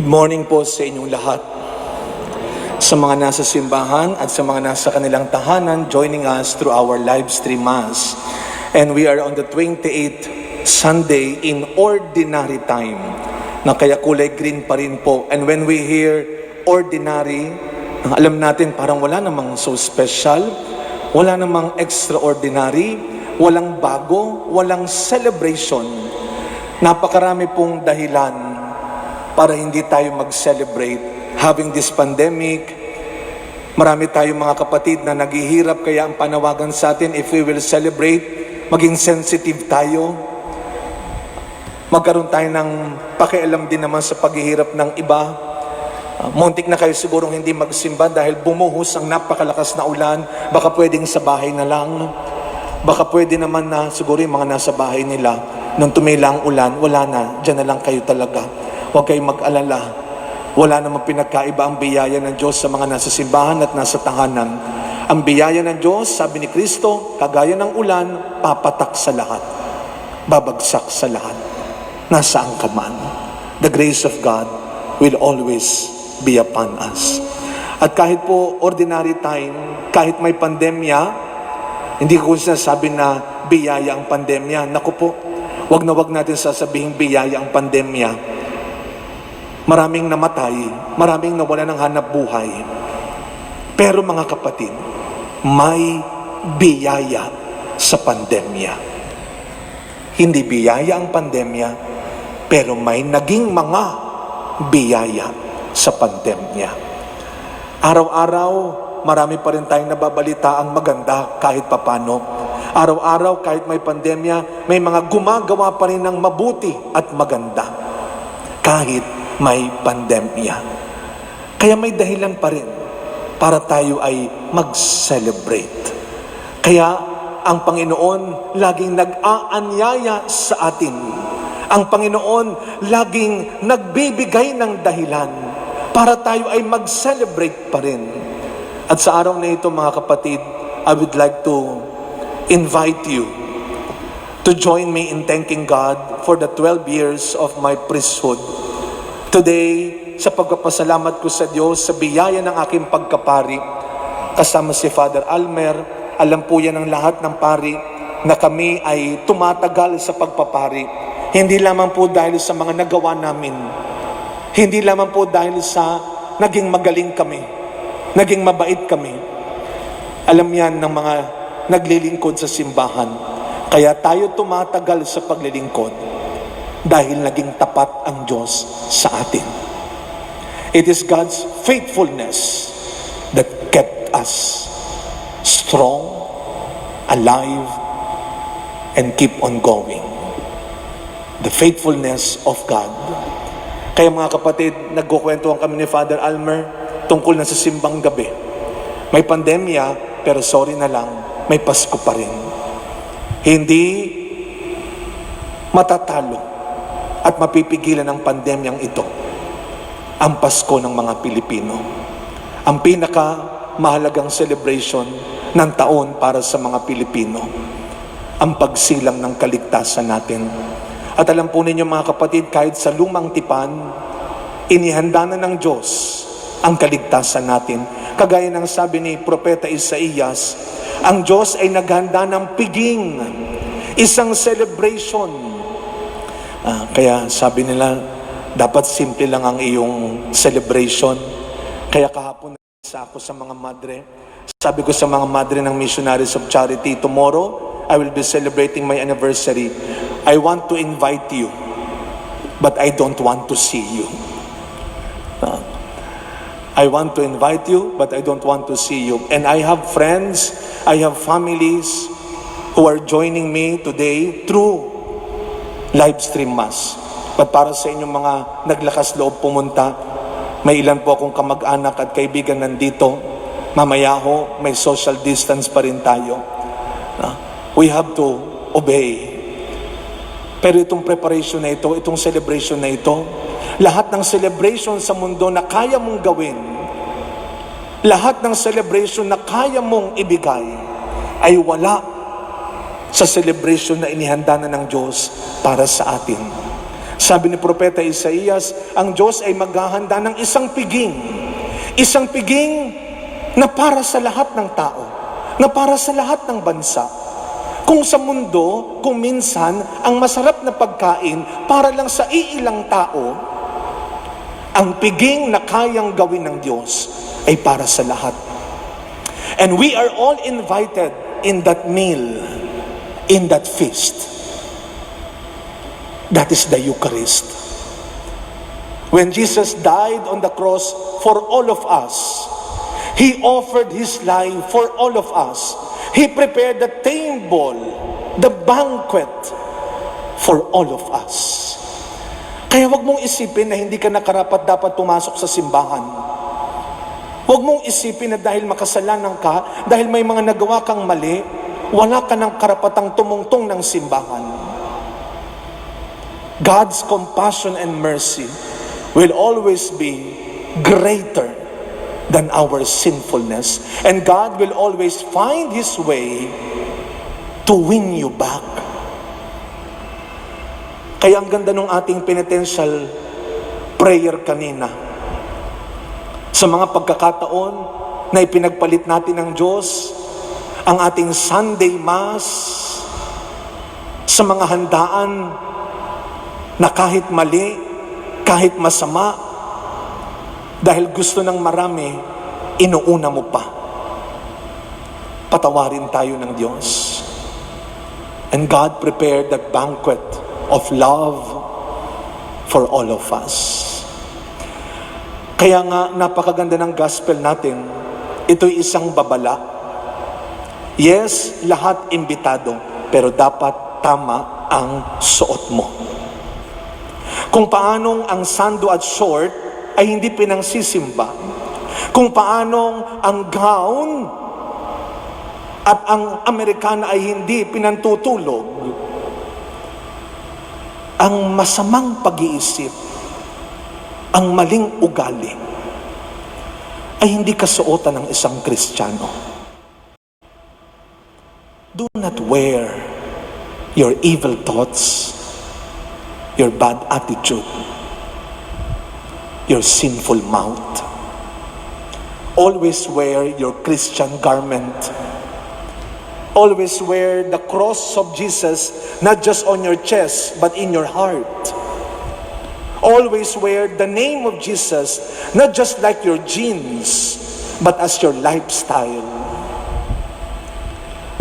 Good morning po sa inyong lahat. Sa mga nasa simbahan at sa mga nasa kanilang tahanan, joining us through our live stream Mass. And we are on the 28th Sunday in Ordinary Time, na kaya kulay green pa rin po. And when we hear ordinary, alam natin parang wala namang so special, wala namang extraordinary, walang bago, walang celebration. Napakarami pong dahilan para hindi tayo mag-celebrate having this pandemic. Marami tayong mga kapatid na naghihirap, kaya ang panawagan sa atin, if we will celebrate, maging sensitive tayo. Magkaroon tayo ng pakialam din naman sa paghihirap ng iba. Muntik na kayo sigurong hindi magsimba dahil bumuhos ang napakalakas na ulan. Baka pwedeng sa bahay na lang. Baka pwede naman na siguro yung mga nasa bahay nila, nung tumila ang ulan, wala na, dyan na lang kayo talaga. Huwag kayong mag-alala. Wala namang pinagkaiba ang biyaya ng Diyos sa mga nasa simbahan at nasa tahanan. Ang biyaya ng Diyos, sabi ni Kristo, kagaya ng ulan, papatak sa lahat. Babagsak sa lahat. Nasaan ka man. The grace of God will always be upon us. At kahit po ordinary time, kahit may pandemya, hindi ko sinasabi na biyaya ang pandemya. Naku po, wag natin sasabihin biyaya ang pandemya. Maraming namatay, maraming nawala ng hanap buhay. Pero mga kapatid, may biyaya sa pandemya. Hindi biyaya ang pandemya, pero may naging mga biyaya sa pandemya. Araw-araw, marami pa rin tayong nababalita ang maganda kahit papano. Araw-araw, kahit may pandemya, may mga gumagawa pa rin ng mabuti at maganda. Kahit may pandemya. Kaya may dahilan pa rin para tayo ay mag-celebrate. Kaya ang Panginoon laging nag-aanyaya sa atin. Ang Panginoon laging nagbibigay ng dahilan para tayo ay mag-celebrate pa rin. At sa araw na ito, mga kapatid, I would like to invite you to join me in thanking God for the 12 years of my priesthood. Today, sa pagpapasalamat ko sa Diyos sa biyaya ng aking pagkapari, kasama si Father Almer, alam po yan ng lahat ng pari na kami ay tumatagal sa pagpapari. Hindi lamang po dahil sa mga nagawa namin, hindi lamang po dahil sa naging magaling kami, naging mabait kami. Alam yan ng mga naglilingkod sa simbahan. Kaya tayo tumatagal sa paglilingkod dahil naging tapat ang Diyos sa atin. It is God's faithfulness that kept us strong, alive, and keep on going. The faithfulness of God. Kaya mga kapatid, nagkukwentuhan kami ni Father Almer tungkol na sa simbang gabi. May pandemya, pero sorry na lang, may Pasko pa rin. Hindi matatalo at mapipigilan ng pandemyang ito ang Pasko ng mga Pilipino. Ang pinakamahalagang celebration ng taon para sa mga Pilipino, ang pagsilang ng kaligtasan natin. At alam po ninyo mga kapatid, kahit sa lumang tipan, inihanda na ng Diyos ang kaligtasan natin. Kagaya ng sabi ni Propeta Isaías, ang Diyos ay naghanda ng piging, isang celebration. Kaya sabi nila, dapat simple lang ang iyong celebration. Kaya kahapon nasa ako sa mga madre. Sabi ko sa mga madre ng Missionaries of Charity, tomorrow, I will be celebrating my anniversary. I want to invite you, but I don't want to see you. I want to invite you, but I don't want to see you. And I have friends, I have families who are joining me today through live stream Mass. But para sa inyong mga naglakas loob pumunta, may ilan po akong kamag-anak at kaibigan nandito. Mamaya ho, may social distance pa rin tayo. We have to obey. Pero itong preparation na ito, itong celebration na ito, lahat ng celebration sa mundo na kaya mong gawin, lahat ng celebration na kaya mong ibigay, ay wala sa celebration na inihanda na ng Diyos para sa atin. Sabi ni Propeta Isaías, ang Diyos ay maghahanda ng isang piging na para sa lahat ng tao, na para sa lahat ng bansa. Kung sa mundo, kung minsan, ang masarap na pagkain para lang sa iilang tao, ang piging na kayang gawin ng Diyos ay para sa lahat. And we are all invited in that meal, in that feast. That is the Eucharist. When Jesus died on the cross for all of us, He offered His life for all of us. He prepared the table, the banquet for all of us. Kaya wag mong isipin na hindi ka nakarapat dapat pumasok sa simbahan. Wag mong isipin na dahil makasalanan ka, dahil may mga nagawa kang mali, wala ka ng karapatang tumungtong ng simbahan. God's compassion and mercy will always be greater than our sinfulness. And God will always find His way to win you back. Kaya ang ganda ng ating penitential prayer kanina. Sa mga pagkakataon na ipinagpalit natin ng Diyos, ang ating Sunday Mass, sa mga handaan na kahit mali, kahit masama, dahil gusto ng marami, inuuna mo pa. Patawarin tayo ng Diyos. And God prepared that banquet of love for all of us. Kaya nga, napakaganda ng gospel natin. Ito'y isang babala. Yes, lahat imbitado, pero dapat tama ang suot mo. Kung paanong ang sando at short ay hindi pinangsisimba. Kung paanong ang gown at ang Amerikana ay hindi pinantutulog. Ang masamang pag-iisip, ang maling ugali, ay hindi kasuotan ng isang Kristiyano. Do not wear your evil thoughts, your bad attitude, your sinful mouth. Always wear your Christian garment. Always wear the cross of Jesus, not just on your chest, but in your heart. Always wear the name of Jesus, not just like your jeans, but as your lifestyle.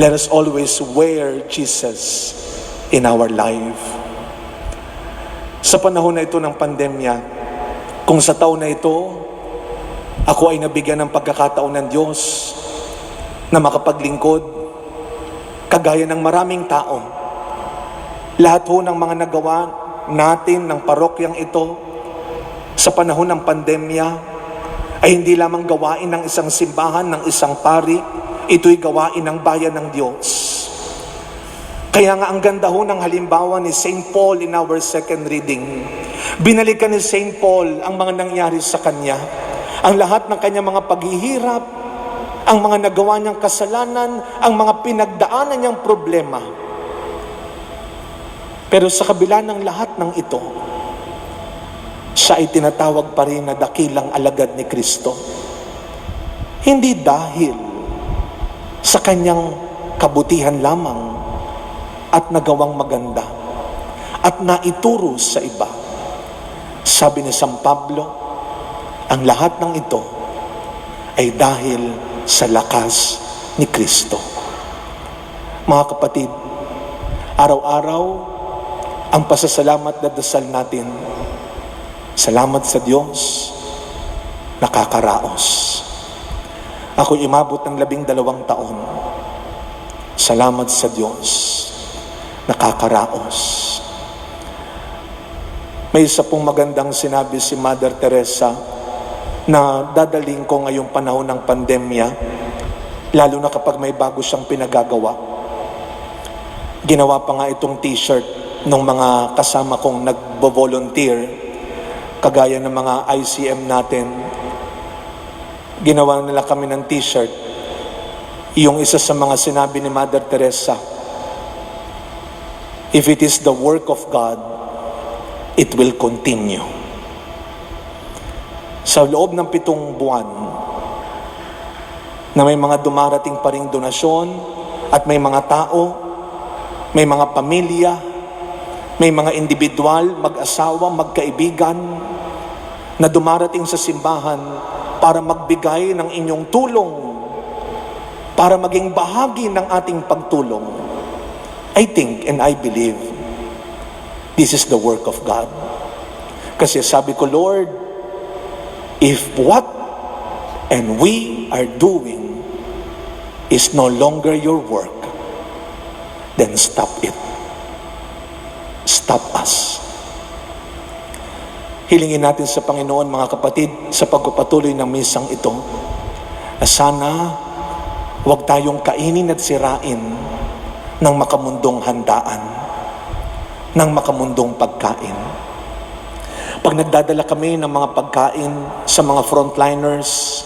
Let us always wear Jesus in our life. Sa panahon na ito ng pandemya, kung sa taon na ito, ako ay nabigyan ng pagkakataon ng Diyos na makapaglingkod, kagaya ng maraming tao. Lahat ho ng mga nagawa natin ng parokyang ito sa panahon ng pandemya ay hindi lamang gawain ng isang simbahan, ng isang pari, ito'y gawain ng bayan ng Diyos. Kaya nga ang ganda ho ng halimbawa ni St. Paul in our second reading. Binalikan ni St. Paul ang mga nangyari sa kanya, ang lahat ng kanyang mga paghihirap, ang mga nagawa niyang kasalanan, ang mga pinagdaanan niyang problema. Pero sa kabila ng lahat ng ito, siya ay tinatawag pa rin na dakilang alagad ni Kristo. Hindi dahil sa kanyang kabutihan lamang at nagawang maganda at naituro sa iba. Sabi ni San Pablo, ang lahat ng ito ay dahil sa lakas ni Kristo. Mga kapatid, araw-araw ang pasasalamat na dasal natin, salamat sa Diyos, nakakaraos. Ako umabot ng 12 taon. Salamat sa Diyos, nakakaraos. May isa pong magandang sinabi si Mother Teresa na dadaling ko ngayong panahon ng pandemya, lalo na kapag may bago siyang pinagagawa. Ginawa pa nga itong t-shirt ng mga kasama kong nagbo-volunteer, kagaya ng mga ICM natin. Ginawa nila kami ng t-shirt. Yung isa sa mga sinabi ni Mother Teresa, if it is the work of God, it will continue. Sa loob ng 7 buwan, na may mga dumarating pa ring donasyon at may mga tao, may mga pamilya, may mga individual, mag-asawa, magkaibigan na dumarating sa simbahan para magbigay ng inyong tulong, para maging bahagi ng ating pagtulong. I think and I believe this is the work of God. Kasi sabi ko, Lord, if what and we are doing is no longer your work, then stop it. Stop us. Hilingin natin sa Panginoon, mga kapatid, sa pagpapatuloy ng misang ito, na sana huwag tayong kainin at sirain ng makamundong handaan, ng makamundong pagkain. Pag nagdadala kami ng mga pagkain sa mga frontliners,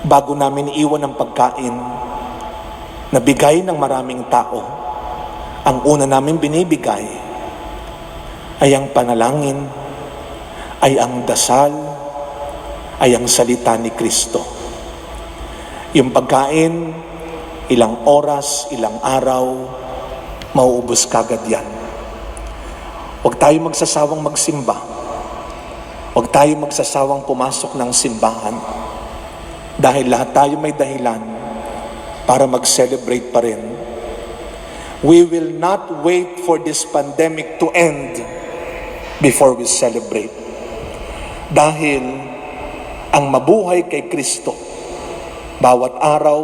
bago namin iwan ang pagkain na bigay ng maraming tao, ang una namin binibigay ay ang panalangin, ay ang dasal, ay ang salita ni Kristo. Yung pagkain, ilang oras, ilang araw, mauubos kagad yan. Huwag tayo magsasawang magsimba. Huwag tayo magsasawang pumasok ng simbahan. Dahil lahat tayo may dahilan para mag-celebrate pa rin. We will not wait for this pandemic to end before we celebrate. Dahil ang mabuhay kay Kristo, bawat araw,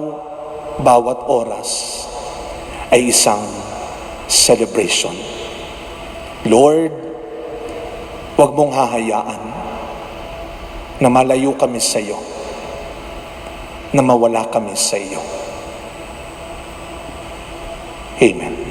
bawat oras, ay isang celebration. Lord, huwag mong hahayaan na malayo kami sa iyo, na mawala kami sa iyo. Amen.